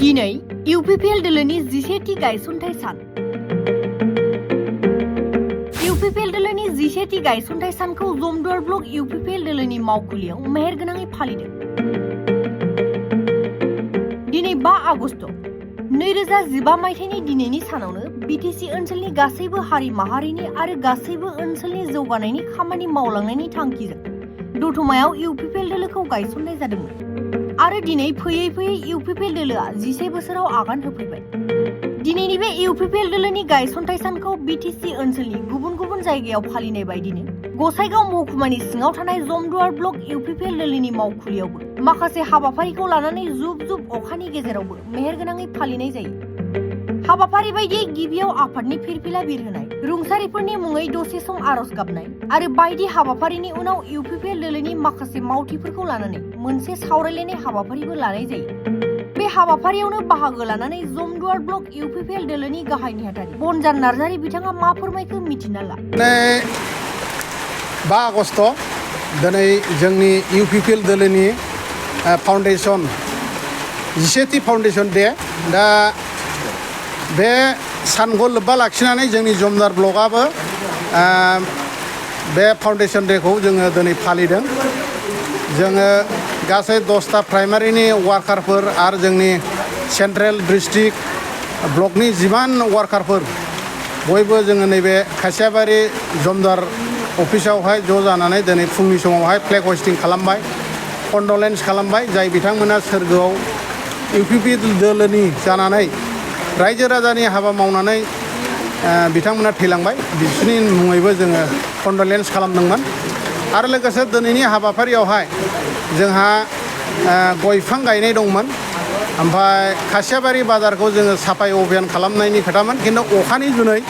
दिनै इउपिपिएल दोलोनि 11थि गायसनथाइ सान। इउपिपिएल दोलोनि 11थि गायसनथाइ सानखौ जमदुवार ब्लक इउपिपिएल दोलोनि मावखुलियाव मेहेरगोनाङै फालिदों। दिनै 5 आगस्ट 2015 मायथाइनि दिनैनि सानावनो बिटिसि ओनसोलनि गासैबो हारि माहारिनि आरो गासैबो ओनसोलनि जौगानायनि खामानि मावलांनायनि थांखिजों दतमायाव इउपिपिएल दोलोखौ गायसननाय जादोंमोन। आरो दिनै फैयै फैयै इउपिपिएल दोलोआ 11 बोसोराव आगान होफैबाय। दिनैनि बे इउपिपिएल दोलोनि गायसनथाइ सानखौ बिटिसि ओनसोलनि गुबुन गुबुन जायगायाव फालिनाय बायदिनो गसाइगाव महकुमानि सिङाव थानाय जमदुवार ब्लक इउपिपिएल दोलोनि मावखुलियावबो माखासे हाबाफारिखौ लानानै जुब जुब अखानि गेजेरावबो मेहेरगोनाङै फालिनाय जायो। हाबाफारि बायदियै गिबियाव आफादनि फिरफिला बिरहोनाय, रुंसारिफोरनि मुङै दसे सम आरज गाबनाय आरो बायदि हाबाफारिनि उनाव इउपिपिएल दोलोनि माखासे मावथिफोरखौ लानानै मोनसे सावरायलायनाय हाबाफारिबो लानाय जायो। बे हाबाफारियावनो बाहागो लानानै जमदुवार ब्लक इउपिपिएल दोलोनि गाहाय नेहाथारि बनजार नार्जारि बिथाङा मा फोरमायखो मिथिना ला। 5 आगस्ट दिनै जोंनि इउपिपिएल दोलोनि फाउन्डेसन 11थि फाउन्डेसन डे। दा बे सानखौ लोब्बा लाखिनानै जोंनि जमदुवार ब्लकआबो बे फाउन्डेसन डेखौ जोङो दिनै फालिदों। जोङो गासै 10टा प्राइमारिनि वार्कारफोर आरो जोंनि सेन्ट्रेल डिस्ट्रिक्ट ब्लकनि जिमान वार्कारफोर बयबो जोङो नैबे खासियाबारि जमदुवार अफिसावहाय ज' जानानै दिनै फुंनि समावहाय फ्लेग हस्टिं खालामबाय, कन्डलेन्स खालामबाय जाय बिथांमोना सोरगोआव इउपिपिएल दोलोनि जानानै रायजो राजानि हाबा मावनानै बिथांमोना थैलांबाय। बिसोरनि मुङैबो जोङो कन्डलेन्स खालामदोंमोन। आरो लोगोसे दिनैनि हाबाफारियावहाय जोंहा गय बिफां गायनाय दंमोन। ओमफ्राय खासियाबारि बाजारखौ जोङो साफाय अभियान खालामनायनि खोथामोन, खिन्थु अखानि जुनै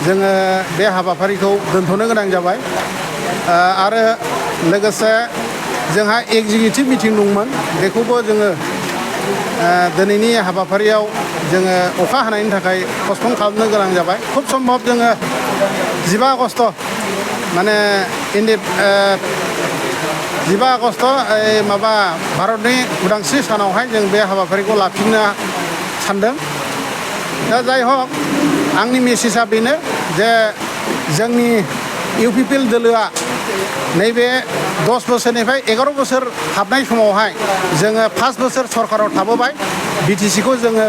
जोङो बे हाबाफारिखौ दोनथ'नो गोनां जाबाय। आरो लोगोसे जोंहा एग्जिकिउटिभ मिटिं दंमोन, बेखौबो जोङो दिनैनि हाबाफारियाव जोङो अखा हानायनि थाखाय पस्टपन खालामनो गोनां जाबाय। खुब सम्भब जोङो 15 आगस्ट माने 15 आगस्ट माबा भारतनि उदांस्रि सानावहाय जों बे हाबाफारिखौ लाफिननो सानदों। दा जाय हक आंनि मेसेजआ बेनो जे जोंनि इउपिपिएल दोलोआ नैबे 10 बोसोरनिफ्राय 11 बोसोर हाबनाय समावहाय जोङो 5 बोसोर सरकाराव थाबोबाय। बिटिसिखौ जोङो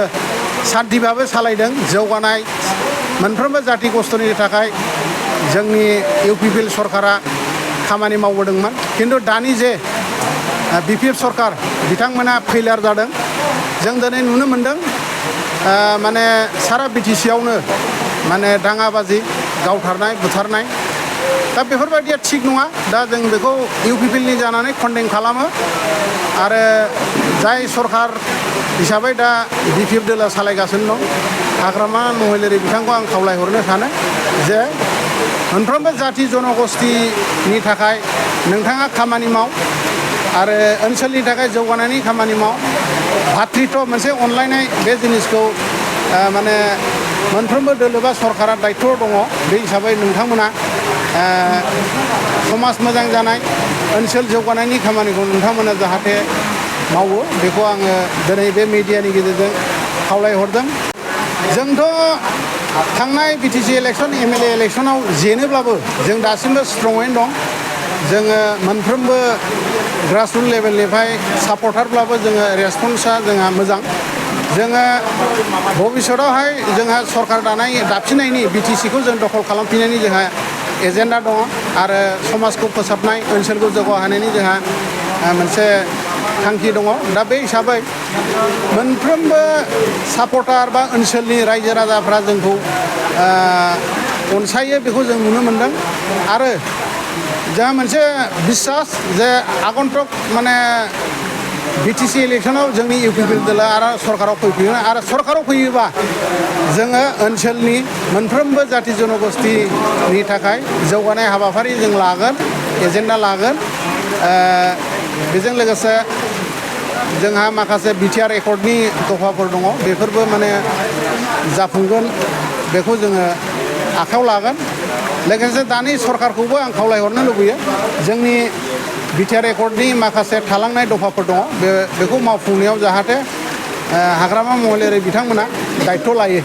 सान्थिभाबै सालायदों। जौगानाय मोनफ्रोमबो जाथि गस्थ'नि थाखाय जोंनि इउपिपिएल सरकारा खामानि मावबोदोंमोन। खिन्थु दानि जे बिपिएफ सरकार बिथांमोना फेलियार जादों। जों दिनै नुनो मोनदों माने सारा बिटिसियावनो माने दाङाबाजि, गावथारनाय, बुथारनाय। दा बेफोरबायदिया थिग नङा। दा जों बेखौ इउपिपिएलनि जानानै कन्डेम खालामो। आरो जाय सरकार हिसाबै दा बिपिएफ दोलोआ सालायगासिनो दं, हाग्रामा महिलारि बिथांखौ आं खावलायहरनो सानो जे मोनफ्रोमबो जाथि जनगोष्ठीनि थाखाय नोंथाङा खामानि माव आरो ओनसोलनि थाखाय जौगानायनि खामानि माव। भातृत्व मोनसे अनलायनाय बे जिनिसखौ माने मोनफ्रोमबो दोलो बा सरकारा दायित्व दङ। बे हिसाबै नोंथांमोना समाज मोजां जानाय, ओनसोल जौगानायनि खामानिखौ नोंथांमोना जाहाथे मावो, बेखौ आङो दिनै बे मिडियानि गेजेरजों खावलायहरदों। जोंथ' थांनाय बिटिसि इलेक्सन, एमएलए इलेक्सनाव जेनोब्लाबो जों दासिमबो स्ट्रङैनो दं। जोङो मोनफ्रोमबो ग्रासरुट लेभेलनिफ्राय सापर्टारब्लाबो जोङो रेसपन्सआ जोंहा मोजां। जोङो भबिष्यतावहाय जोंहा सरकार दाफिननायनि बिटिसिखौ जों दखल खालामफिननायनि जोंहा एजेन्डा दङ। आरो समाजखौ फोसाबनाय, ओनसोलखौ जौगाहोनायनि जोंहा मोनसे थांखि दङ। दा बे हिसाबै मोनफ्रोमबो सापर्टार बा ओनसोलनि रायजो राजाफ्रा जोंखौ अनसायो, बेखौ जों नुनो मोनदों। आरो जोंहा मोनसे बिसास जे आगन्तक माने बिटिसि इलेक्सनाव जोंनि इउपिपिएल दोलोआ आरो सरकाराव फैफिनो। आरो सरकाराव फैयोबा जोङो ओनसोलनि मोनफ्रोमबो जाथि जनगोष्ठीनि थाखाय जौगानाय हाबाफारि जों लागोन, एजेन्डा लागोन। बेजों लोगोसे जोंहा माखासे बिटिआर एकर्डनि दफाफोर दङ, बेफोरबो माने जाफुंगोन, बेखौ जोङो आखायाव लागोन। लोगोसे दानि सरकारखौबो आं खावलायहरनो लुबैयो, जोंनि बिटिआर एकर्डनि माखासे थालांनाय दफाफोर दङ, बेखौ मावफुंनायाव जाहाथे हाग्रामा महिलारि बिथांमोना दायथ' लायो